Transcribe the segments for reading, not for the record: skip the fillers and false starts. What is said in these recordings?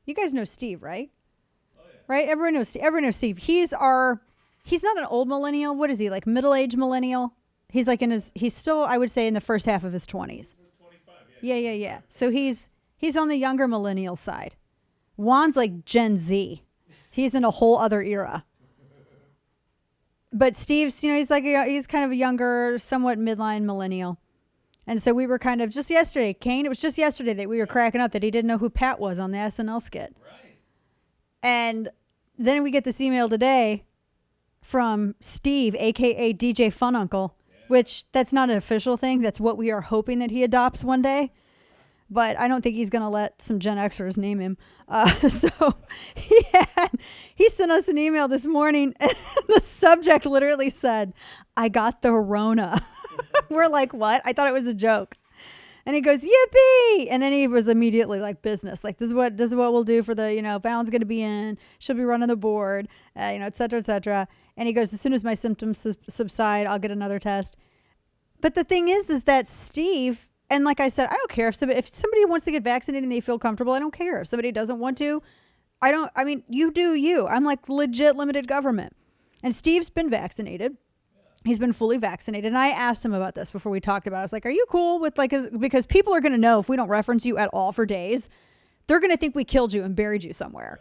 You guys know Steve, right? Oh, yeah. Right? Everyone knows Steve. He's not an old millennial. What is he, like middle-aged millennial? He's like he's still, I would say, in the first half of his 20s. 25, yeah. So he's on the younger millennial side. Juan's like Gen Z. He's in a whole other era. But Steve's, he's kind of a younger, somewhat midline millennial. And so we were kind of just yesterday, Kane, it was just yesterday that we were cracking up that he didn't know who Pat was on the SNL skit. Right. And then we get this email today from Steve, a.k.a. DJ Fun Uncle, which that's not an official thing. That's what we are hoping that he adopts one day. But I don't think he's going to let some Gen Xers name him. So he sent us an email this morning, and the subject literally said, "I got the Rona." We're like, what? I thought it was a joke. And he goes, yippee! And then he was immediately like, business. Like, this is what we'll do for the, Val's going to be in. She'll be running the board, et cetera, et cetera. And he goes, as soon as my symptoms subside, I'll get another test. But the thing is that Steve, and like I said, I don't care if somebody wants to get vaccinated and they feel comfortable. I don't care. If somebody doesn't want to, you do you. I'm like legit limited government. And Steve's been vaccinated. He's been fully vaccinated. And I asked him about this before we talked about it. I was like, are you cool with because people are going to know if we don't reference you at all for days, they're going to think we killed you and buried you somewhere.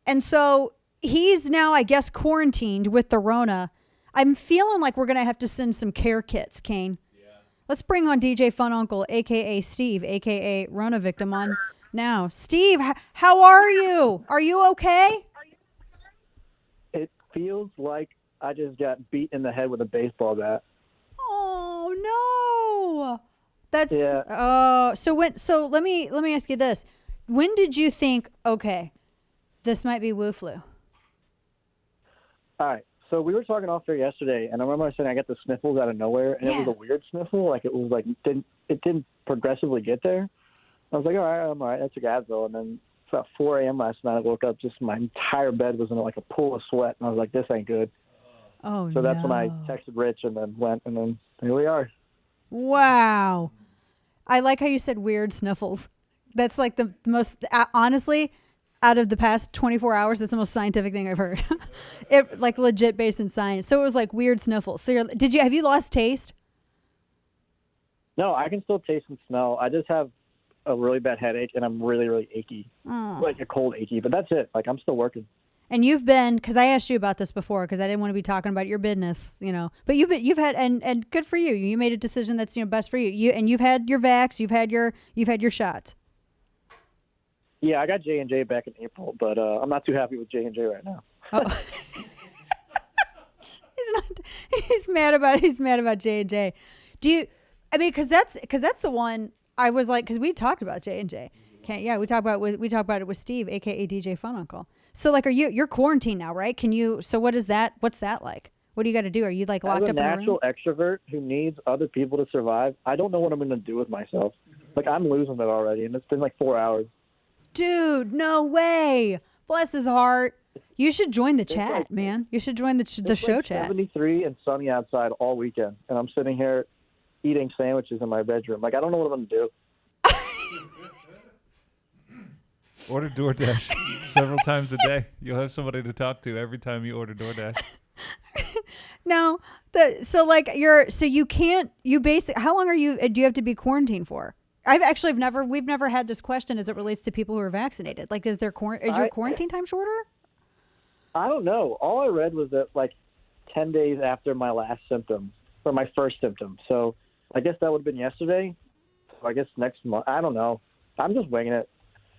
And so he's now, I guess, quarantined with the Rona. I'm feeling like we're going to have to send some care kits, Kane. Yeah. Let's bring on DJ Fun Uncle, a.k.a. Steve, a.k.a. Rona victim on now. Steve, how are you? Are you okay? It feels like I just got beat in the head with a baseball bat. Oh no! That's So let me ask you this: when did you think, okay, this might be Wu flu? All right. So we were talking off there yesterday, and I remember I saying I got the sniffles out of nowhere, and it was a weird sniffle. Like it was like it didn't progressively get there. I was like, all right, I'm all right. I took Advil, and then about 4 a.m. last night, I woke up, just my entire bed was in like a pool of sweat, and I was like, this ain't good. Oh, so that's when I texted Rich and then went, and then here we are. Wow. I like how you said weird sniffles. That's like the most, honestly, out of the past 24 hours, that's the most scientific thing I've heard. It like legit based in science. So it was like weird sniffles. So have you lost taste? No, I can still taste and smell. I just have a really bad headache, and I'm really, really achy. Like a cold achy, but that's it. Like I'm still working. And you've been, because I asked you about this before, because I didn't want to be talking about your business, But you've had, and good for you. You made a decision that's best for you. You've had your vax, you've had your shots. Yeah, I got J&J back in April, but I'm not too happy with J&J right now. Oh. He's mad about J&J. Do you? I mean, because that's the one I was like, because we talked about J&J. We talked about it with Steve, aka DJ Fun Uncle. So like, you're quarantined now, right? What's that like? What do you got to do? Are you like locked up in a room? As a natural extrovert who needs other people to survive, I don't know what I'm going to do with myself. Like I'm losing it already, and it's been like 4 hours. Dude, no way. Bless his heart. You should join the chat, man. You should join the show chat. 73 and sunny outside all weekend, and I'm sitting here eating sandwiches in my bedroom. Like I don't know what I'm going to do. Order DoorDash several times a day. You'll have somebody to talk to every time you order DoorDash. No, how long do you have to be quarantined for? We've never had this question as it relates to people who are vaccinated. Like, is your quarantine time shorter? I don't know. All I read was that like 10 days after my last symptom, or my first symptom. So I guess that would have been yesterday. So I guess next month. I don't know. I'm just winging it.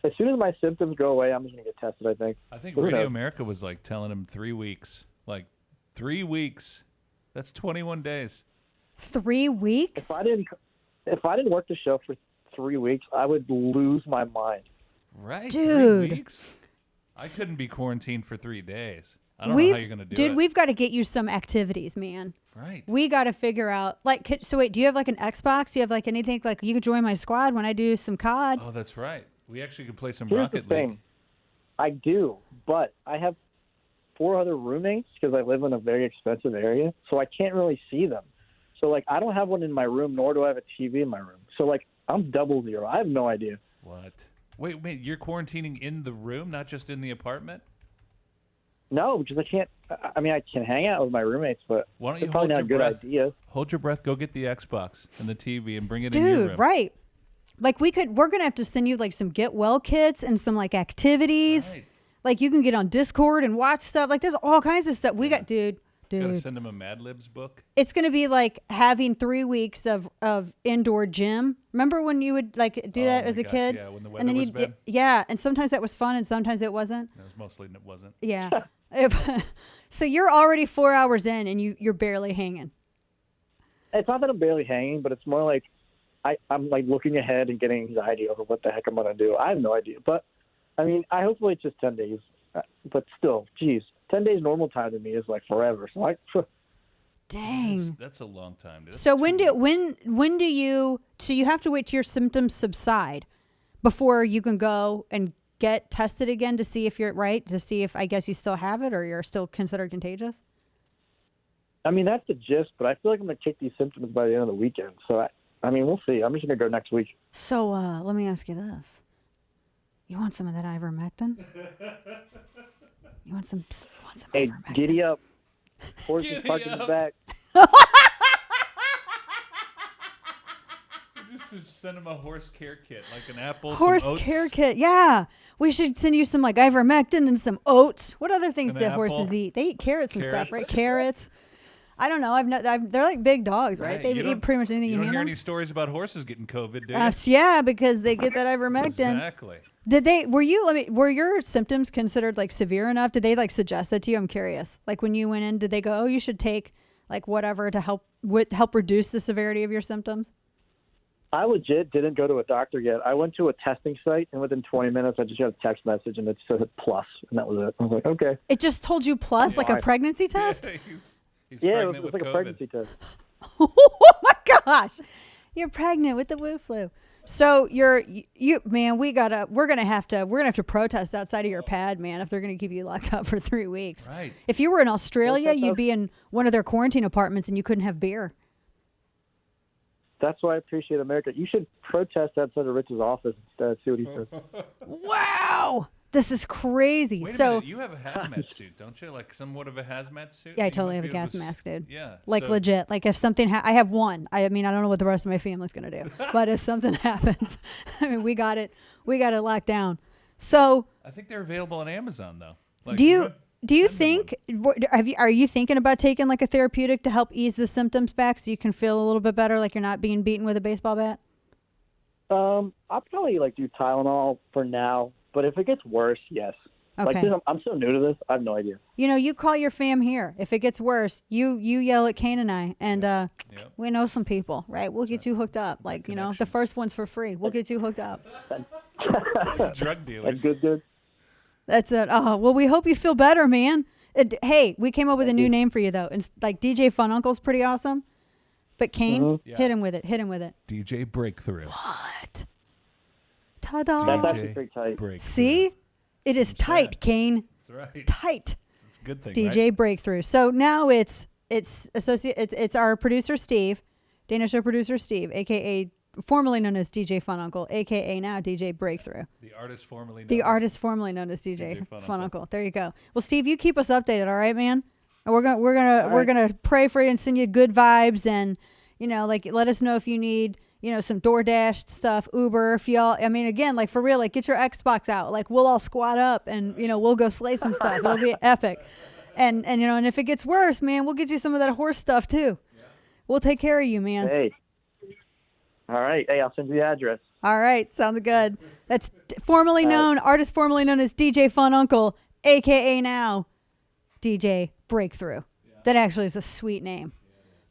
As soon as my symptoms go away, I'm just going to get tested, I think. Radio America was like telling him 3 weeks. Like 3 weeks. That's 21 days. 3 weeks? If I didn't work the show for 3 weeks, I would lose my mind. Right. Dude. 3 weeks? I couldn't be quarantined for 3 days. I don't know how you're going to do it. Dude, we've got to get you some activities, man. Right. We got to figure out, like, so wait, do you have like an Xbox? Do you have like anything, like you could join my squad when I do some COD? Oh, that's right. We actually could play some Here's Rocket the thing. League. I do, but I have 4 other roommates because I live in a very expensive area, so I can't really see them. So, like, I don't have one in my room, nor do I have a TV in my room. So, like, I'm double zero. I have no idea. What? Wait, you're quarantining in the room, not just in the apartment? No, because I can't. I mean, I can hang out with my roommates, but Why don't you it's probably hold not a your good breath? idea. Hold your breath. Go get the Xbox and the TV and bring it in your room. Dude, right. Like we're going to have to send you like some get well kits and some like activities. Right. Like you can get on Discord and watch stuff. Like there's all kinds of stuff. We got, dude. Gotta send him a Mad Libs book. It's going to be like having 3 weeks of indoor gym. Remember when you would like do that as a kid? Yeah, when the and weather then was bad. Yeah, and sometimes that was fun and sometimes it wasn't. It was mostly it wasn't. Yeah. So you're already 4 hours in and you're barely hanging. It's not that I'm barely hanging, but it's more like I'm like looking ahead and getting anxiety over what the heck I'm going to do. I have no idea. But, I mean, hopefully it's just 10 days. But still, geez, 10 days normal time to me is like forever. So Dang. That's a long time. That's So 2 when do you, so you have to wait till your symptoms subside before you can go and get tested again to see if you're right, to see if I guess you still have it or you're still considered contagious? I mean, that's the gist, but I feel like I'm going to kick these symptoms by the end of the weekend. So, I mean, we'll see. I'm just going to go next week. So let me ask you this. You want some of that ivermectin? You want some Hey, ivermectin? giddy up. Horse is Giddy parking his up. back. Just send him a horse care kit, like an apple, Horse some oats, care kit. Yeah. We should send you some like ivermectin and some oats. What other things An do apple. horses eat? They eat carrots and stuff, right? Carrots. Carrots. I don't know. they're like big dogs, right? They You eat don't- pretty much anything You you don't hand hear them. any stories about horses getting COVID, do you? Yeah, because they get that ivermectin. Exactly. Were your symptoms considered like severe enough? Did they like suggest that to you? I'm curious. Like when you went in, did they go, "Oh, you should take like whatever to help reduce the severity of your symptoms"? I legit didn't go to a doctor yet. I went to a testing site, and within 20 minutes, I just got a text message, and it said plus, and that was it. I was like, okay. It just told you plus, like a Why? pregnancy test? He's Yeah, it pregnant was with like COVID. a pregnancy test. Oh my gosh, you're pregnant with the Wu flu. So man, we're gonna have to protest outside of your pad, man, if they're gonna keep you locked up for 3 weeks. Right. If you were in Australia, Protest you'd be in one of their quarantine apartments and you couldn't have beer. That's why I appreciate America. You should protest outside of Rich's office instead. See what he says. Wow, this is crazy. Wait a so minute, you have a hazmat suit, don't you? Like somewhat of a hazmat suit? yeah, I You totally might have a be able gas to mask, dude. Yeah. Like so- legit. Like if something, I have one. I mean, I don't know what the rest of my family's gonna do, but if something happens, I mean, we got it locked down. So I think they're available on Amazon though. Like, do you send them think are you thinking about taking like a therapeutic to help ease the symptoms back so you can feel a little bit better, like you're not being beaten with a baseball bat? I'll probably like do Tylenol for now, but if it gets worse, yes. Okay. Like I'm so new to this, I have no idea. You know, you call your fam here. If it gets worse, you yell at Kane and I, and Yep. we know some people, right? We'll get you hooked up. Like, you know, the connections. first one's for free. We'll get you hooked up. drug Like dealers. good. That's it. Oh, well, we hope you feel better, man. Hey, we came up with a new name for you, though. It's like DJ Fun Uncle's pretty awesome. But Kane, Yeah. hit him with it. Hit him with it. DJ Breakthrough. What? Ta-da. That's DJ actually pretty tight. Breakthrough. See? It is tight, Kane. That's right. Tight. It's a good thing, DJ right? Breakthrough. So now it's our producer Steve, Dana Show producer Steve, aka formerly known as DJ Fun Uncle, aka now DJ Breakthrough. The artist formerly known The as- artist formerly known as DJ, DJ Fun, Fun Uncle. There you go. Well, Steve, you keep us updated, all right, man? And we're All right. gonna pray for you and send you good vibes, and you know, like let us know if you need, you know, some DoorDash stuff, Uber. If y'all, I mean, again, like for real, like get your Xbox out. Like we'll all squat up and you know we'll go slay some stuff. It'll be epic. And you know, and if it gets worse, man, we'll get you some of that horse stuff too. We'll take care of you, man. Hey. All right. Hey, I'll send you the address. All right, sounds good. That's artist formerly known as DJ Fun Uncle, aka now DJ Breakthrough. That actually is a sweet name.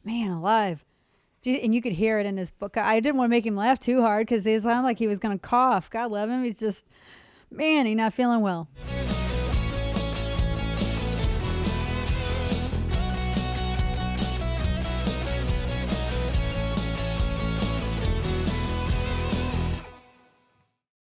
Man alive. And you could hear it in his book. I didn't want to make him laugh too hard because it sounded like he was going to cough. God love him. He's just, man, he's not feeling well.